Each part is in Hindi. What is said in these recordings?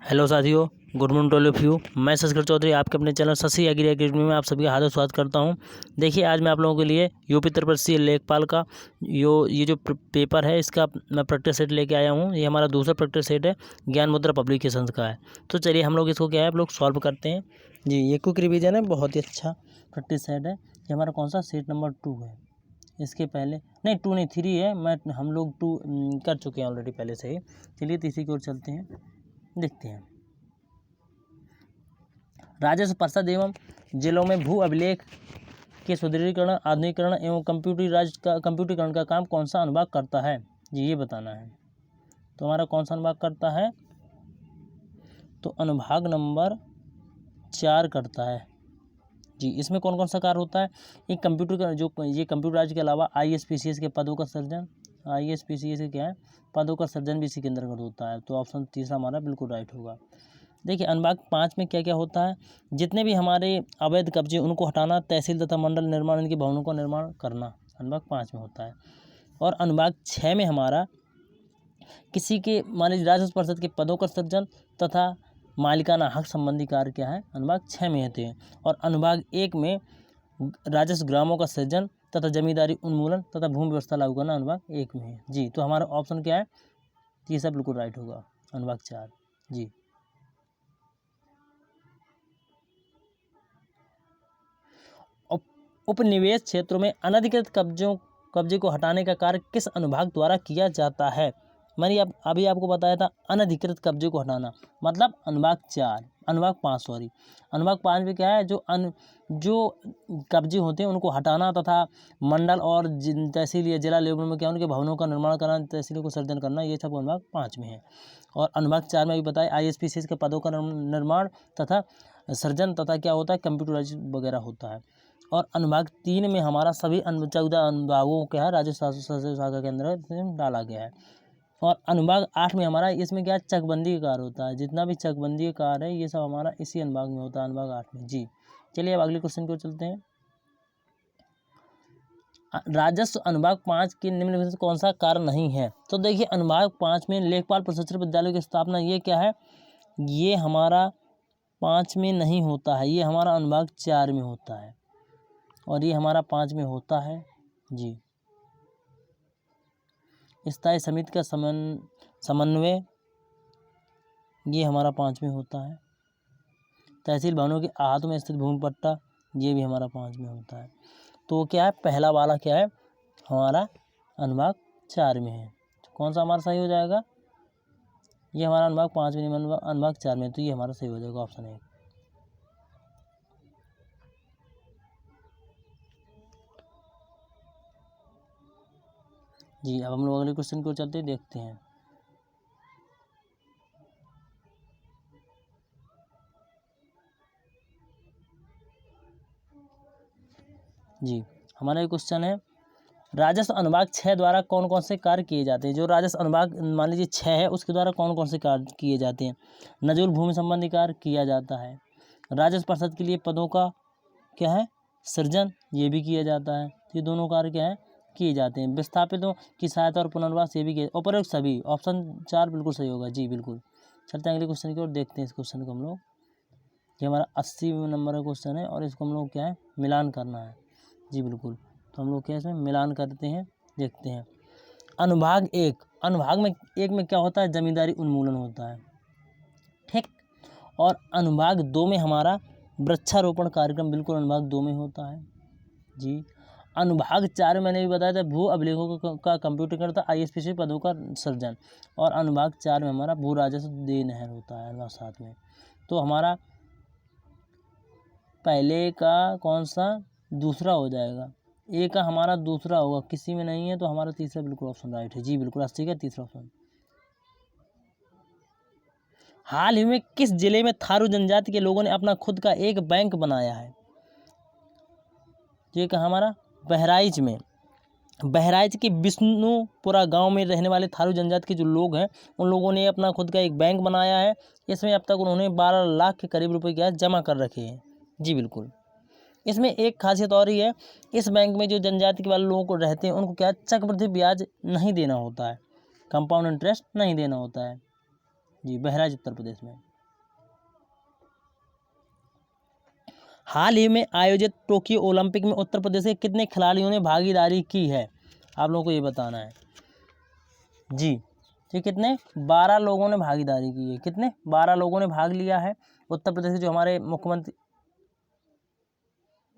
हेलो साथियों, good morning to all of you. मैं शशिकर चौधरी आपके अपने चैनल शशि एग्री एकेडमी में आप सभी का हार्दिक स्वागत करता हूं। देखिए, आज मैं आप लोगों के लिए यूपी त्रिपक्षीय लेखपाल का ये जो पेपर है, इसका मैं प्रैक्टिस सेट लेके आया हूं। ये हमारा दूसरा प्रैक्टिस सेट है, ज्ञान मुद्रा पब्लिकेशंस का है। तो चलिए हम लोग इसको क्या है, आप लोग सॉल्व करते हैं। जी, ये क्विक रिविजन है, बहुत ही अच्छा प्रैक्टिस सेट है। ये हमारा कौन सा सेट नंबर 2 है। इसके पहले नहीं 2 नहीं 3 है, हम लोग 2 कर चुके हैं ऑलरेडी पहले से ही। चलिए तीसरी की ओर चलते हैं, देखते हैं। राजस्व पर्षद एवं जिलों में भू अभिलेख के सुदृढ़ीकरण, आधुनिकीकरण एवं कंप्यूटरीकरण का काम कौन सा अनुभाग करता है, जी ये बताना है। तो हमारा कौन सा अनुभाग करता है, तो अनुभाग नंबर 4 करता है। जी, इसमें कौन कौन सा कार्य होता है, ये कंप्यूटर का ये कंप्यूटर राज्य के अलावा ISPCS के पदों का सर्जन, ISPCS के क्या है पदों का सर्जन भी इसी के अंतर्गत होता है। तो ऑप्शन तीसरा हमारा बिल्कुल राइट होगा। देखिए, अनुभाग 5 में क्या क्या होता है, जितने भी हमारे अवैध कब्जे उनको हटाना, तहसील तथा मंडल निर्माण इनके भवनों का निर्माण करना, अनुभाग 5 में होता है। और अनुभाग 6 में हमारा किसी के मान लीजिए राजस्व परिषद के पदों का सृजन तथा मालिकाना हक संबंधी कार्य क्या है, अनुभाग 6 में होते हैं। और अनुभाग 1 में राजस्व ग्रामों का सृजन तथा जमींदारी उन्मूलन तथा भूमि व्यवस्था लागू करना अनुभाग 1 में है। जी, तो हमारा ऑप्शन क्या है, तीसरा बिल्कुल राइट होगा, अनुभाग 4। जी, उपनिवेश क्षेत्रों में अनधिकृत कब्जे को हटाने का कार्य किस अनुभाग द्वारा किया जाता है। मैंने अभी आपको बताया था अनधिकृत कब्जे को हटाना, मतलब अनुभाग 5 सॉरी। अनुभाग 5 में क्या है, जो कब्जे होते हैं उनको हटाना तथा मंडल और तहसील या जिला लेवल में क्या उनके भवनों का निर्माण करना, तहसीलों को सर्जन करना, ये सब अनुभाग 5 में है। और अनुभाग 4 में भी बताया ISPCS के पदों का निर्माण तथा सर्जन तथा क्या होता है कंप्यूटराइज वगैरह होता है। और अनुभाग 3 में हमारा सभी 14 अनुभागों क्या है राजस्व शाखा के अंदर डाला गया है। और अनुभाग 8 में हमारा इसमें क्या चकबंदी का कार्य होता है, जितना भी चकबंदी का कार्य है ये सब हमारा इसी अनुभाग में होता है, अनुभाग 8 में। जी, चलिए अब अगले क्वेश्चन की ओर चलते हैं। राजस्व अनुभाग 5 के निम्न में से कौन सा कार्य नहीं है। तो देखिए, अनुभाग 5 में लेखपाल प्रशिक्षण विद्यालय की स्थापना, ये क्या है, ये हमारा 5 में नहीं होता है, ये हमारा अनुभाग 4 में होता है। और ये हमारा 5 में होता है। जी, स्थायी समिति का समन्वय, ये हमारा 5 में होता है। तहसील भवनों के आहतों में स्थित भूमि पट्टा, ये भी हमारा 5 में होता है। तो क्या है, पहला वाला क्या है हमारा अनुभाग 4 में है। तो कौन सा हमारा सही हो जाएगा, ये हमारा अनुभाग 5 में नहीं, अनुभाग 4 में, तो ये हमारा सही हो जाएगा, ऑप्शन है। जी, अब हम लोग अगले क्वेश्चन को चलते देखते हैं। जी, हमारा ये क्वेश्चन है, राजस्व अनुभाग 6 द्वारा कौन कौन से कार्य किए जाते हैं। जो राजस्व अनुभाग मान लीजिए 6 है, उसके द्वारा कौन कौन से कार्य किए जाते हैं। नजूल भूमि संबंधी कार्य किया जाता है। राजस्व परिषद के लिए पदों का क्या है सृजन, ये भी किया जाता है। ये दोनों कार्य क्या है किए जाते हैं। विस्थापितों की सहायता और पुनर्वास, ये भी किया, उपरोक्त सभी, ऑप्शन 4 बिल्कुल सही होगा। जी बिल्कुल, चलते हैं अगले क्वेश्चन की ओर, देखते हैं इस क्वेश्चन को हम लोग। ये हमारा 80 नंबर का क्वेश्चन है और इसको हम लोग क्या है मिलान करना है। जी बिल्कुल, तो हम लोग क्या इसमें मिलान करते हैं, देखते हैं। अनुभाग 1 में क्या होता है, जमींदारी उन्मूलन होता है, ठीक। और अनुभाग 2 में हमारा वृक्षारोपण कार्यक्रम बिल्कुल अनुभाग 2 में होता है। जी, अनुभाग 4 में मैंने भी बताया था भू अभिलेखों का कंप्यूटरीकरण था, ISPCS पदों का सृजन। और अनुभाग 4 में हमारा भू राजस्व देनहर होता है, अनुभाग 7 में। तो हमारा पहले का कौन सा दूसरा हो जाएगा, ए का हमारा दूसरा होगा, किसी में नहीं है, तो हमारा तीसरा बिल्कुल ऑप्शन राइट है। जी बिल्कुल, 80 का तीसरा ऑप्शन। हाल ही में किस जिले में थारू जनजाति के लोगों ने अपना खुद का एक बैंक बनाया है। ये कहा हमारा बहराइच में, बहराइच के विष्णुपुरा गांव में रहने वाले थारू जनजाति के जो लोग हैं, उन लोगों ने अपना खुद का एक बैंक बनाया है। इसमें अब तक उन्होंने 12 लाख के करीब रुपए क्या जमा कर रखे हैं। जी बिल्कुल, इसमें एक खासियत और ही है, इस बैंक में जो जनजाति के वाले लोगों को रहते हैं उनको क्या चक्रवृद्धि ब्याज नहीं देना होता है, कंपाउंड इंटरेस्ट नहीं देना होता है। जी, बहराइच उत्तर प्रदेश में। हाल ही में आयोजित टोक्यो ओलंपिक में उत्तर प्रदेश के कितने खिलाड़ियों ने भागीदारी की है, आप लोगों को ये बताना है जी। तो कितने, 12 लोगों ने भागीदारी की है। कितने, 12 लोगों ने भाग लिया है। उत्तर प्रदेश के जो हमारे मुख्यमंत्री,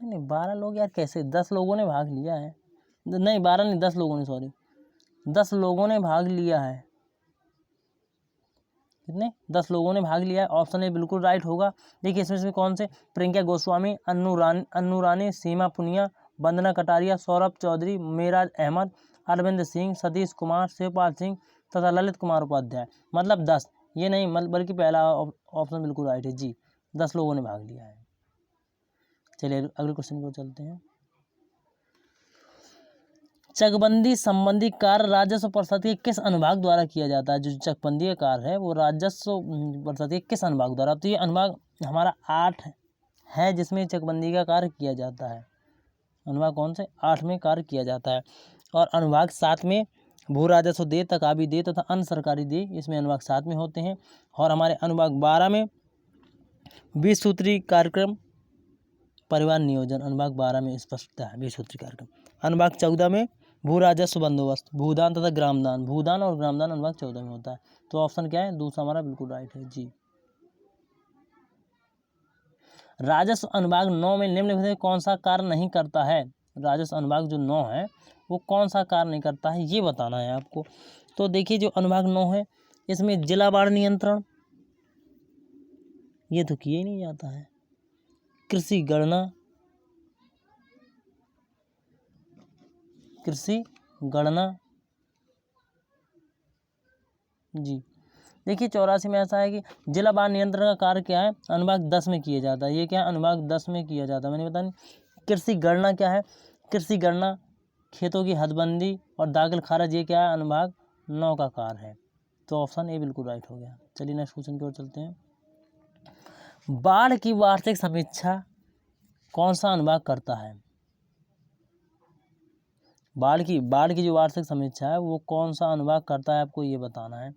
नहीं 12 लोग यार कैसे, 10 लोगों ने भाग लिया है, नहीं 12 नहीं 10 लोगों ने, सॉरी 10 लोगों ने भाग लिया है। कितने, 10 लोगों ने भाग लिया है। ऑप्शन ए बिल्कुल राइट होगा। देखिए इसमें कौन से, प्रियंका गोस्वामी, अन्नू रानी, सीमा पुनिया, वंदना कटारिया, सौरभ चौधरी, मेराज अहमद, अरविंद सिंह, सतीश कुमार, शिवपाल सिंह तथा ललित कुमार उपाध्याय। मतलब 10, ये नहीं बल्कि पहला ऑप्शन बिल्कुल राइट है जी, 10 लोगों ने भाग लिया है। चलिए अगले क्वेश्चन को चलते हैं। चकबंदी संबंधी कार्य राजस्व परिषद के किस अनुभाग द्वारा किया जाता है? जो चकबंदी का कार्य है वो राजस्व परिषद के किस अनुभाग द्वारा, तो ये अनुभाग हमारा 8 है जिसमें चकबंदी का कार्य किया जाता है। अनुभाग कौन से, 8 में कार्य किया जाता है। और अनुभाग 7 में भू राजस्व दे, तकाबी दे तथा अन्य सरकारी दे, इसमें अनुभाग 7 में होते हैं। और हमारे अनुभाग 12 में 20 सूत्री कार्यक्रम परिवार नियोजन, अनुभाग 12 में स्पष्टता है 20 सूत्री कार्यक्रम। अनुभाग 14 में भू राजस्व बंदोबस्त, भूदान तथा ग्रामदान, भूदान और ग्रामदान अनुभाग 14 में होता है। तो ऑप्शन क्या है, दूसरा हमारा बिल्कुल राइट है जी। राजस्व अनुभाग 9 में निम्नलिखित में कौन सा कार्य नहीं करता है? राजस्व अनुभाग जो 9 है वो कौन सा कार्य नहीं करता है, ये बताना है आपको। तो देखिए जो अनुभाग 9 है इसमें जिला बाढ़ नियंत्रण, ये तो किया ही नहीं जाता है। कृषि गणना जी। देखिए 84 में ऐसा है कि जिला बाढ़ नियंत्रण का कार्य क्या है, अनुभाग 10 में किया जाता है। ये क्या है, अनुभाग 10 में किया जाता है, मैंने बताया। कृषि गणना क्या है, कृषि गणना खेतों की हदबंदी और दाखिल खारिज, ये क्या है, अनुभाग 9 का कार्य है। तो ऑप्शन ए बिल्कुल राइट हो गया। चलिए नेक्स्ट क्वेश्चन की ओर चलते हैं। बाढ़ की वार्षिक समीक्षा कौन सा अनुभाग करता है? बाढ़ की जो वार्षिक समीक्षा है वो कौन सा अनुभाग करता है, आपको ये बताना है।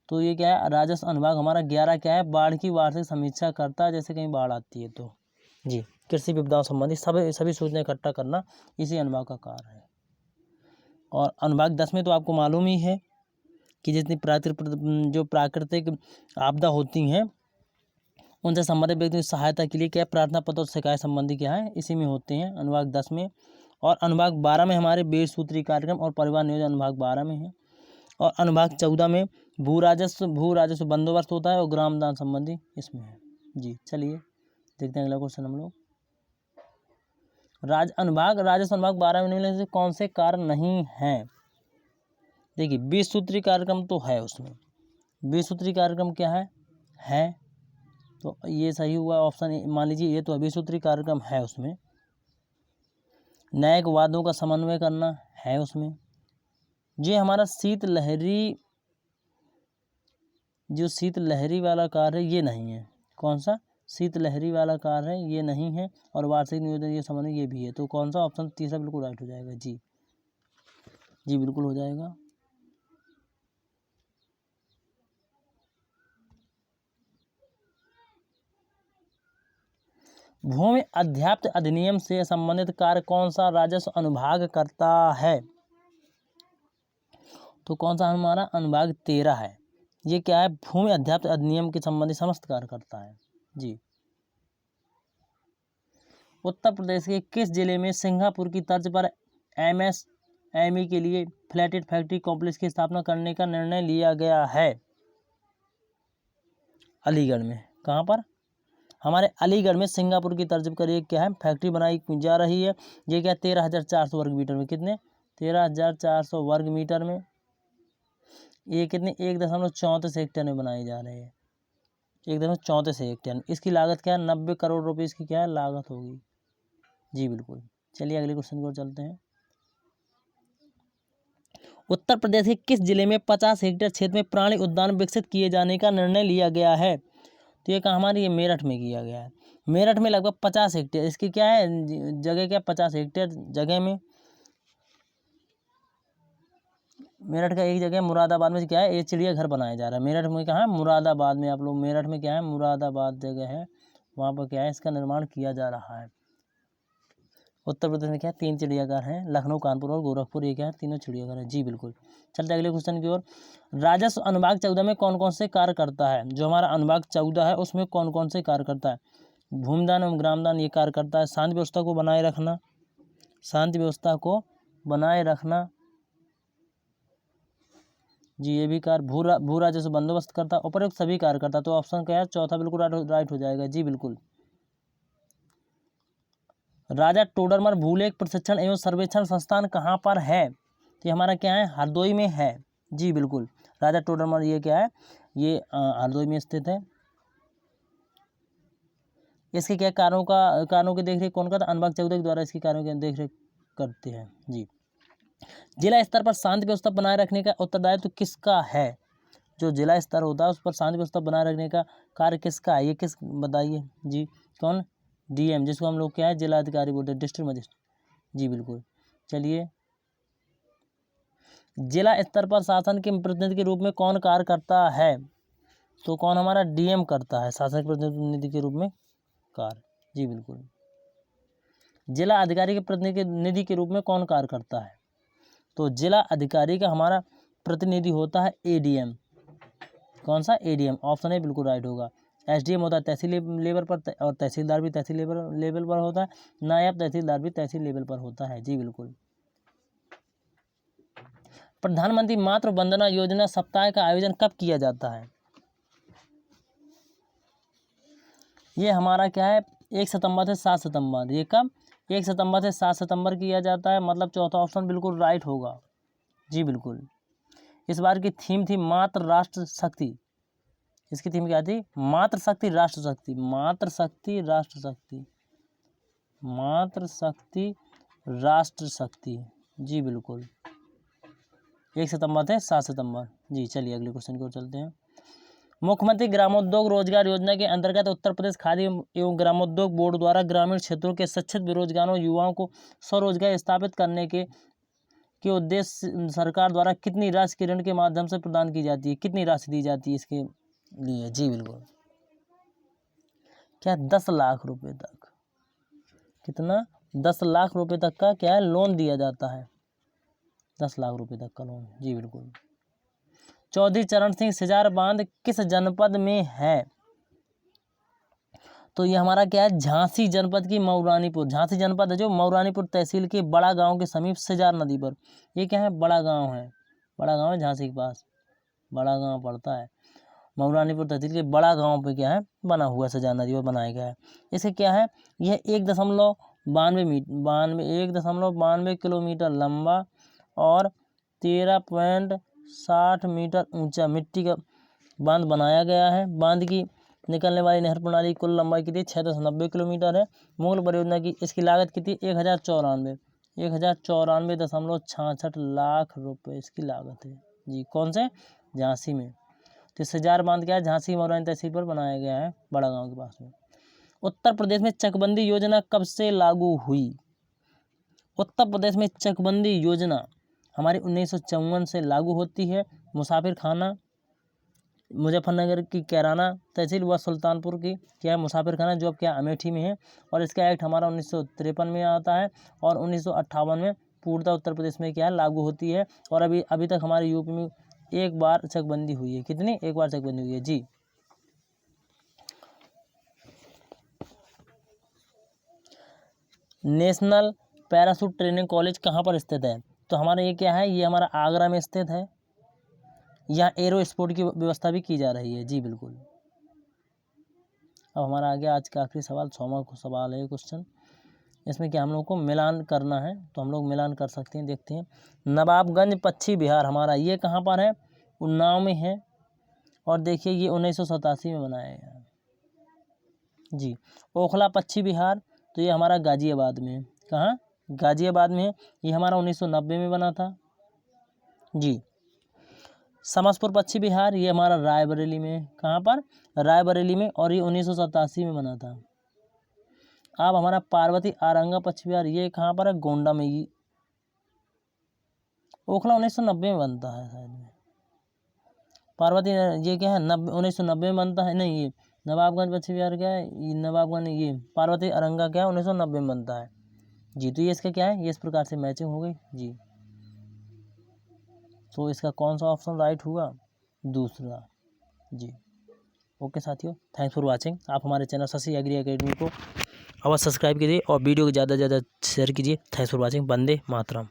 तो ये क्या है, राजस्व अनुभाग हमारा 11 क्या है, बाढ़ की वार्षिक समीक्षा करता है, जैसे कहीं बाढ़ आती है तो जी। कृषि विपदाओं संबंधी सभी सूचना इकट्ठा करना इसी अनुभाग का कार्य है। और अनुभाग 10 में तो आपको मालूम ही है कि जितनी प्राकृतिक आपदा होती हैं उनसे संबंधित व्यक्ति की सहायता के लिए क्या प्रार्थना पत्र और शिकायत संबंधी क्या है, इसी में होते हैं अनुभाग 10 में। और अनुभाग 12 में हमारे 20 सूत्री कार्यक्रम और परिवार नियोजन अनुभाग 12 में है। और अनुभाग 14 में भू राजस्व बंदोबस्त होता है और ग्रामदान संबंधी इसमें है जी। चलिए देखते हैं अगला क्वेश्चन हम लोग। राजस्व अनुभाग 12 में से कौन से कार्य नहीं हैं? देखिए 20 सूत्री कार्यक्रम तो है उसमें, 20 सूत्री कार्यक्रम क्या है तो ये सही हुआ ऑप्शन, मान लीजिए ये तो 20 सूत्री कार्यक्रम है उसमें। न्यायिक वादों का समन्वय करना है उसमें। ये हमारा शीतलहरी वाला कार्य है, ये नहीं है। कौन सा, शीतलहरी वाला कार्य है, ये नहीं है। और वार्षिक नियोजन ये समन्वय, ये भी है। तो कौन सा, ऑप्शन तीसरा बिल्कुल राइट हो जाएगा जी। जी बिल्कुल हो जाएगा। भूमि अध्याप्त अधिनियम से संबंधित कार्य कौन सा राजस्व अनुभाग करता है? तो कौन सा हमारा अनुभाग 13 है। ये क्या है, भूमि अध्याप्त अधिनियम के संबंधी समस्त कार्य करता है जी। उत्तर प्रदेश के किस जिले में सिंगापुर की तर्ज पर MSME के लिए फ्लैटेड फैक्ट्री कॉम्प्लेक्स की स्थापना करने का निर्णय लिया गया है? अलीगढ़ में। कहाँ पर, हमारे अलीगढ़ में सिंगापुर की तर्ज पर एक क्या है, फैक्ट्री बनाई जा रही है। ये क्या, 13,400 वर्ग मीटर में, कितने, 13,400 वर्ग मीटर में, ये कितने, 1.34 हेक्टेयर में बनाई जा रही है। 1.34 हेक्टेयर में। इसकी लागत क्या है, 90 करोड़ रुपए इसकी क्या है लागत होगी जी बिल्कुल। चलिए अगले क्वेश्चन की ओर चलते हैं। उत्तर प्रदेश के किस जिले में 50 हेक्टेयर क्षेत्र में प्राणी उद्यान विकसित किए जाने का निर्णय लिया गया है? तो ये कहाँ, हमारे ये मेरठ में किया गया है। मेरठ में लगभग 50 हेक्टेयर, इसकी क्या है जगह, क्या 50 हेक्टेयर जगह में मेरठ का एक जगह मुरादाबाद में क्या है, ये चिड़ियाघर बनाया जा रहा है। मेरठ में कहाँ है, मुरादाबाद में। आप लोग मेरठ में क्या है, मुरादाबाद जगह है, वहाँ पर क्या है, इसका निर्माण किया जा रहा है। उत्तर प्रदेश में क्या है, 3 चिड़ियाघर हैं, लखनऊ, कानपुर और गोरखपुर, ये क्या है, तीनों चिड़ियाघर हैं। जी बिल्कुल। चलते अगले क्वेश्चन की ओर। राजस्व अनुभाग 14 में कौन कौन से कार्य करता है? जो हमारा अनुभाग 14 है उसमें कौन कौन से कार्य करता है? भूमिदान एवं ग्रामदान ये कार्य करता है। शांति व्यवस्था को बनाए रखना, शांति व्यवस्था को बनाए रखना, जी ये भी कार्य। भू राजस्व बंदोबस्त करता है। उपरोक्त सभी कार्य करता है। तो ऑप्शन क्या है, चौथा बिल्कुल राइट हो जाएगा। जी बिल्कुल। राजा टोडरमल भूलेख प्रशिक्षण एवं सर्वेक्षण संस्थान कहाँ पर है? तो ये हमारा क्या है, हरदोई में है। जी बिल्कुल। राजा टोडरमल ये क्या है, ये हरदोई में स्थित है। इसके क्या कारणों की देखरेख कौन करता है? अनुभाग 14 के द्वारा इसके कारणों की देखरेख करते हैं। जी। जिला स्तर पर शांति व्यवस्था बनाए रखने का उत्तरदायित्व किसका है? जो जिला स्तर होता है उस पर शांति व्यवस्था बनाए रखने का कार्य किसका है? ये किस बताइए जी। कौन? डीएम, जिसको हम लोग क्या है, जिला अधिकारी बोलते हैं, डिस्ट्रिक्ट मजिस्ट्रेट। जी बिल्कुल। चलिए, जिला स्तर पर शासन के प्रतिनिधि के रूप में कौन कार्य करता है? तो कौन हमारा डीएम करता है शासन के प्रतिनिधि के रूप में कार्य। जी बिल्कुल। जिला अधिकारी के प्रतिनिधि के रूप में कौन कार्य करता है? तो जिला अधिकारी का हमारा प्रतिनिधि होता है एडीएम। कौन सा? एडीएम। ऑप्शन ए बिल्कुल राइट होगा। एसडीएम होता है तहसील लेवल पर, और तहसीलदार भी तहसील लेवल पर होता है। नायब तहसीलदार भी तहसील लेवल पर होता है। जी बिल्कुल। प्रधानमंत्री मातृ वंदना योजना सप्ताह का आयोजन कब किया जाता है? ये हमारा क्या है, 1 सितंबर से 7 सितंबर। ये कब? 1 सितंबर से 7 सितंबर किया जाता है। मतलब चौथा ऑप्शन बिल्कुल राइट होगा। जी बिल्कुल। इस बार की थीम थी मातृ राष्ट्र शक्ति। इसकी थीम क्या थी? मातृ शक्ति राष्ट्र शक्ति। मातृ शक्ति राष्ट्र शक्ति। मातृ शक्ति राष्ट्र शक्ति। जी बिल्कुल। 1 सितंबर से 7 सितंबर। जी चलिए अगले क्वेश्चन की ओर चलते हैं। मुख्यमंत्री ग्रामोद्योग रोजगार योजना के अंतर्गत उत्तर प्रदेश खादी एवं ग्रामोद्योग बोर्ड द्वारा ग्रामीण क्षेत्रों के शिक्षित बेरोजगारों युवाओं को स्वरोजगार स्थापित करने के उद्देश्य सरकार द्वारा कितनी राशि के ऋण के माध्यम से प्रदान की जाती है? कितनी राशि दी जाती है इसके लिए? जी बिल्कुल। क्या? 10 लाख रुपए तक। कितना? 10 लाख रुपए तक का क्या है, लोन दिया जाता है। 10 लाख रुपए तक का लोन। जी बिल्कुल। चौधरी चरण सिंह सिजार बांध किस जनपद में है? तो ये हमारा क्या है, झांसी जनपद की मऊरानीपुर। झांसी जनपद है जो मऊरानीपुर तहसील के बड़ा गांव के समीप सिजार नदी पर। ये क्या है, बड़ा गांव है। बड़ा गांव है झांसी के पास, बड़ा गांव पड़ता है। मऊरानीपुर तहसील के बड़ा गांव पे क्या है, बना हुआ सिजार नदी पर बनाया गया है। इसे क्या है, यह 1.92 किलोमीटर लंबा और 13.60 मीटर ऊंचा मिट्टी का बांध बनाया गया है। बांध की निकलने वाली नहर प्रणाली कुल लंबाई कितनी? 6.90 किलोमीटर है। मूल परियोजना की इसकी लागत कितनी? 1,094.66 लाख रुपए इसकी लागत है। जी कौन से? झांसी में। तो सिजार बांध क्या है, झांसी मऊरानी तहसील पर बनाया गया है, बड़ा गांव के पास में। उत्तर प्रदेश में चकबंदी योजना कब से लागू हुई? उत्तर प्रदेश में चकबंदी योजना हमारी 1954 से लागू होती है। मुसाफिर खाना मुजफ्फरनगर की कैराना तहसील व सुल्तानपुर की क्या है, मुसाफिर खाना, जो अब क्या अमेठी में है। और इसका एक्ट हमारा 1953 में आता है और 1958 में पूर्णतः उत्तर प्रदेश में क्या है, लागू होती है। और अभी तक हमारे यूपी में एक बार चकबंदी हुई है। कितनी? एक बार चकबंदी हुई है। जी नेशनल पैराशूट ट्रेनिंग कॉलेज कहाँ पर स्थित है? तो हमारा ये क्या है, ये हमारा आगरा में स्थित है। यहाँ एरो स्पोर्ट की व्यवस्था भी की जा रही है। जी बिल्कुल। अब हमारा आ गया आज का आखिरी सवाल, 6वां सवाल है क्वेश्चन। इसमें क्या हम लोग को मिलान करना है, तो हम लोग मिलान कर सकते हैं। देखते हैं। नवाबगंज पश्चिम बिहार हमारा ये कहाँ पर है? उन्नाव में है। और देखिए ये 1987 में बनाया गया है। जी ओखला पश्चिम बिहार, तो ये हमारा गाजियाबाद में है। कहाँ? गाजियाबाद में है। ये हमारा 1990 में बना था। जी समस्तीपुर पश्चिम बिहार, ये हमारा रायबरेली में है। कहाँ पर? रायबरेली में। और ये 1987 में बना था। अब हमारा पार्वती आरंगा पश्चिम बिहार, ये कहाँ पर है? गोंडा में। ओखला 1990 में बनता है शायद में। पार्वती ये क्या है 1990 में बनता है, नहीं ये नवाबगंज पश्चिम बिहार क्या है, ये नवाबगंज, ये पार्वती अरंगा क्या है 1990 में बनता है जी। तो ये इसका क्या है, ये इस प्रकार से मैचिंग हो गई जी। तो इसका कौन सा ऑप्शन राइट हुआ, दूसरा जी। ओके साथियों, थैंक्स फॉर वाचिंग। आप हमारे चैनल शशि एग्री एकेडमी को अवश्य सब्सक्राइब कीजिए और वीडियो को ज़्यादा से ज़्यादा शेयर कीजिए। Thanks for watching. Vande Mataram.